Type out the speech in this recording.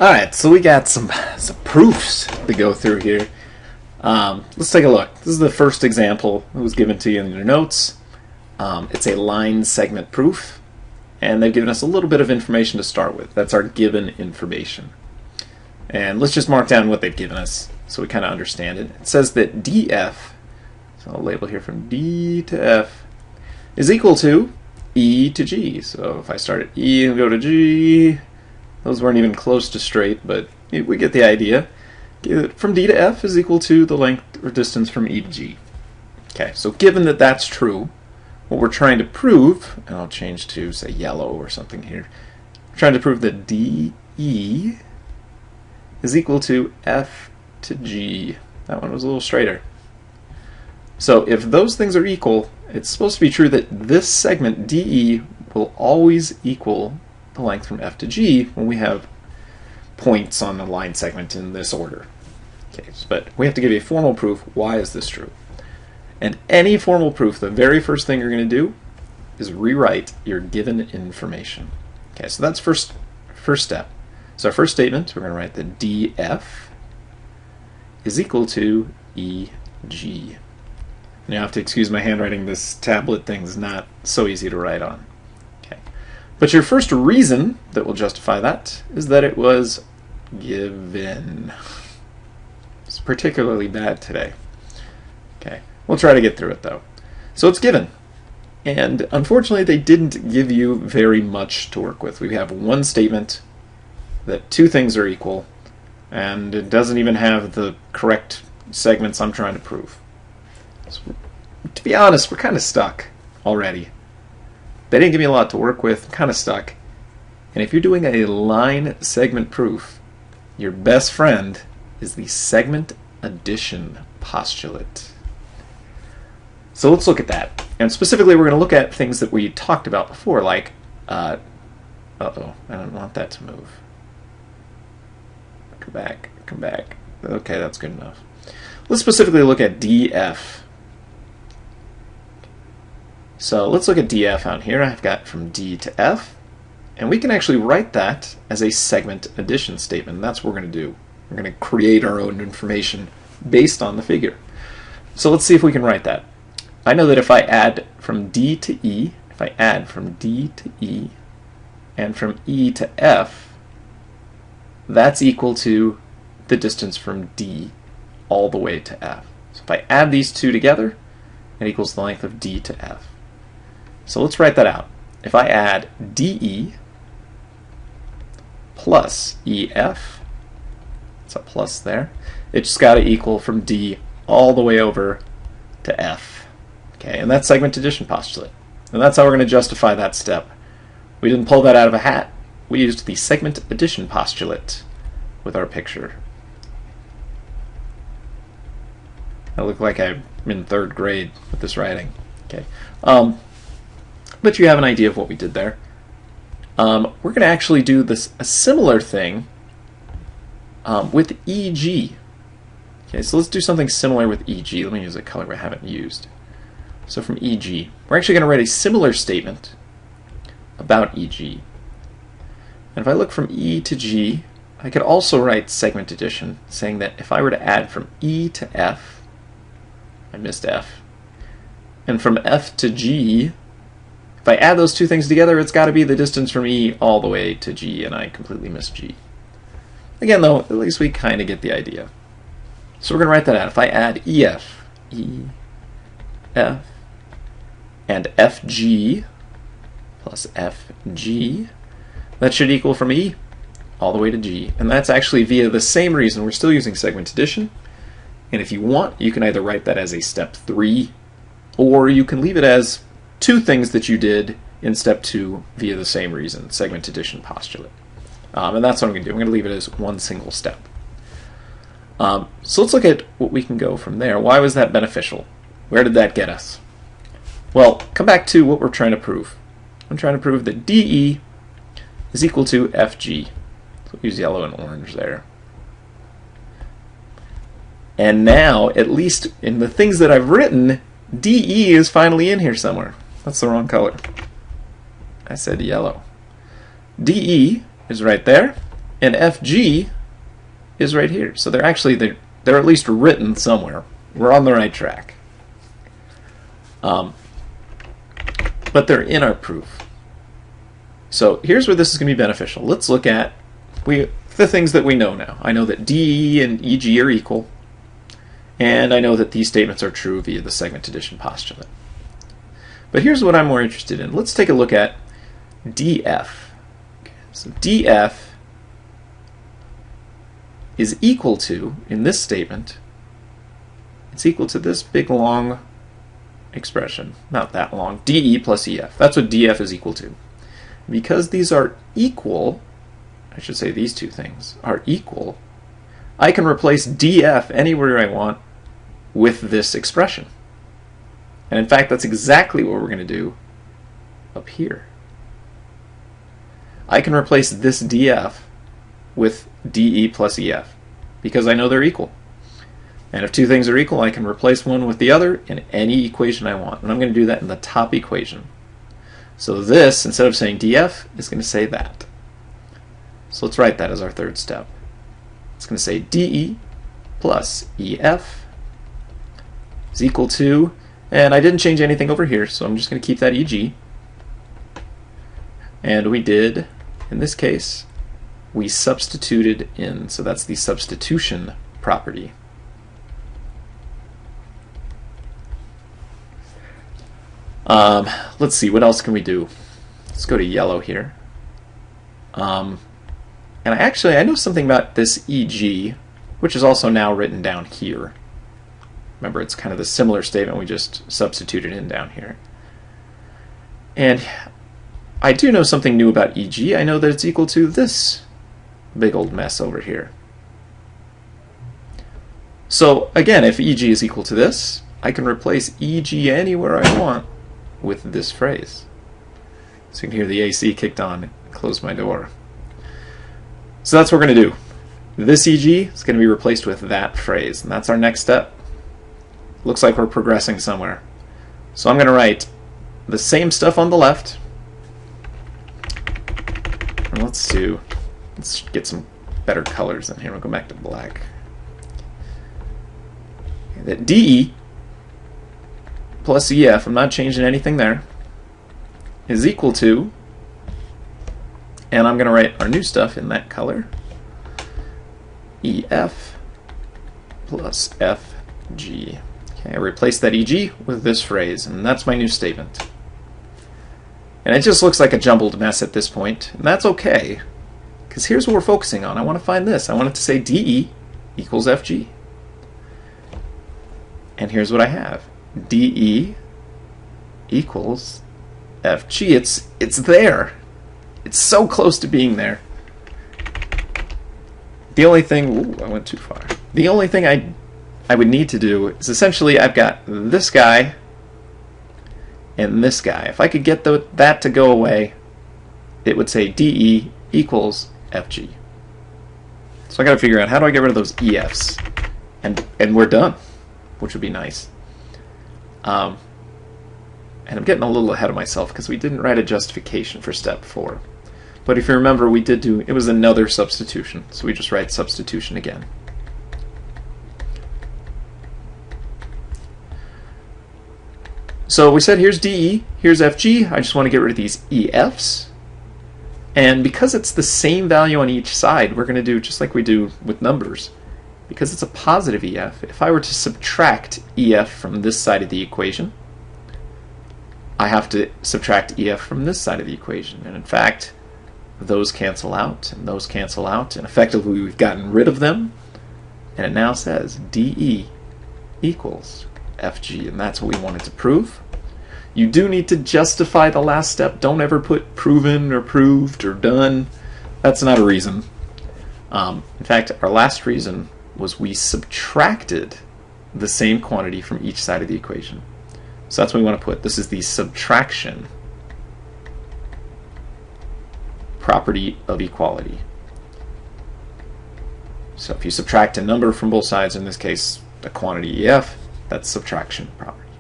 Alright, so we got some proofs to go through here. Let's take a look. This is the first example that was given to you in your notes. It's a line segment proof, and they've given us a little bit of information to start with. That's our given information. And let's just mark down what they've given us so we kind of understand it. It says that df, so I'll label here from D to F, is equal to E to G. So if I start at E and go to G, those weren't even close to straight, but we get the idea. From D to F is equal to the length or distance from E to G. Okay, so given that that's true, what we're trying to prove, and I'll change to, say, yellow or something here, we're trying to prove that DE is equal to F to G. That one was a little straighter. So if those things are equal, it's supposed to be true that this segment, DE, will always equal the length from F to G when we have points on the line segment in this order. Okay, but we have to give a formal proof. Why is this true? And any formal proof, the very first thing you're going to do is rewrite your given information. Okay, so that's first step. So our first statement, we're going to write that DF is equal to EG. Now you have to excuse my handwriting. This tablet thing is not so easy to write on. Okay, but your first reason that will justify that is that it was given. It's particularly bad today. Okay, we'll try to get through it though. So it's given. And unfortunately, they didn't give you very much to work with. We have one statement that two things are equal, and it doesn't even have the correct segments I'm trying to prove. So, to be honest, we're kind of stuck already. They didn't give me a lot to work with. I'm kind of stuck. And if you're doing a line segment proof, your best friend is the segment addition postulate. So let's look at that. And specifically, we're going to look at things that we talked about before, like, uh-oh, I don't want that to move. Come back. Okay, that's good enough. Let's specifically look at DF. So let's look at DF out here. I've got from D to F. And we can actually write that as a segment addition statement. And that's what we're going to do. We're going to create our own information based on the figure. So let's see if we can write that. I know that if I add from D to E, if I add from D to E, and from E to F, that's equal to the distance from D all the way to F. So if I add these two together, it equals the length of D to F. So let's write that out. If I add DE plus EF, it's a plus there, it's just got to equal from D all the way over to F. Okay, and that's segment addition postulate. And that's how we're going to justify that step. We didn't pull that out of a hat. We used the segment addition postulate with our picture. I look like I'm in third grade with this writing. Okay, but you have an idea of what we did there. We're going to actually do a similar thing with EG. Okay, so let's do something similar with EG. Let me use a color I haven't used. So from EG, we're actually going to write a similar statement about EG. And if I look from E to G, I could also write segment addition, saying that if I were to add from E to F, I missed F, and from F to G, if I add those two things together, it's got to be the distance from E all the way to G, and I completely missed G. Again, though, at least we kind of get the idea. So we're going to write that out. If I add EF, EF, and FG plus FG, that should equal from E all the way to G. And that's actually via the same reason. We're still using segment addition. And if you want, you can either write that as a step 3, or you can leave it as two things that you did in step 2 via the same reason, segment addition postulate. And that's what I'm going to do. I'm going to leave it as one single step. So let's look at what we can go from there. Why was that beneficial? Where did that get us? Well, come back to what we're trying to prove. I'm trying to prove that DE is equal to FG. So use yellow and orange there. And now, at least in the things that I've written, DE is finally in here somewhere. That's the wrong color. I said yellow. DE is right there. and FG is right here. So they're at least written somewhere. We're on the right track. But they're in our proof. So here's where this is going to be beneficial. Let's look at the things that we know now. I know that DE and EG are equal, and I know that these statements are true via the segment addition postulate. But here's what I'm more interested in. Let's take a look at DF. Okay, so DF is equal to, in this statement, it's equal to this big long expression, not that long, DE plus EF. That's what DF is equal to. Because these are equal, I should say these two things are equal, I can replace DF anywhere I want with this expression. And in fact, that's exactly what we're going to do up here. I can replace this DF with DE plus EF because I know they're equal. And if two things are equal, I can replace one with the other in any equation I want. And I'm going to do that in the top equation. So this, instead of saying DF, is going to say that. So let's write that as our third step. It's going to say DE plus EF is equal to, and I didn't change anything over here, so I'm just going to keep that EG. And we did, in this case, we substituted in, so that's the substitution property. Let's see, what else can we do? Let's go to yellow here. And I know something about this EG, which is also now written down here. Remember, it's kind of the similar statement we just substituted in down here. And I do know something new about EG. I know that it's equal to this big old mess over here. So again, if EG is equal to this, I can replace EG anywhere I want with this phrase. So you can hear the AC kicked on and close my door. So that's what we're going to do. This EG is going to be replaced with that phrase, and that's our next step. Looks like we're progressing somewhere. So I'm going to write the same stuff on the left. And let's get some better colors in here. We'll go back to black. That DE plus EF, I'm not changing anything there, is equal to, and I'm going to write our new stuff in that color, EF plus FG. Okay, I replace that EG with this phrase, and that's my new statement. And it just looks like a jumbled mess at this point, and that's okay, because here's what we're focusing on. I want to find this. I want it to say DE equals FG. And here's what I have. DE equals FG. It's there. It's so close to being there. The only thing, I went too far. The only thing I would need to do is essentially I've got this guy and this guy. If I could get that to go away, it would say DE equals FG. So I got to figure out how do I get rid of those EFs, and we're done, which would be nice. And I'm getting a little ahead of myself because we didn't write a justification for step 4. But if you remember, we did do, it was another substitution, so we just write substitution again. So we said here's DE, here's FG. I just want to get rid of these EFs. And because it's the same value on each side, we're going to do just like we do with numbers. Because it's a positive EF, if I were to subtract EF from this side of the equation, I have to subtract EF from this side of the equation. And in fact, those cancel out, and those cancel out, and effectively we've gotten rid of them. And it now says DE equals FG, and that's what we wanted to prove. You do need to justify the last step. Don't ever put proven or proved or done. That's not a reason. In fact, our last reason was we subtracted the same quantity from each side of the equation. So that's what we want to put. This is the subtraction property of equality. So if you subtract a number from both sides, in this case the quantity EF, that's subtraction property.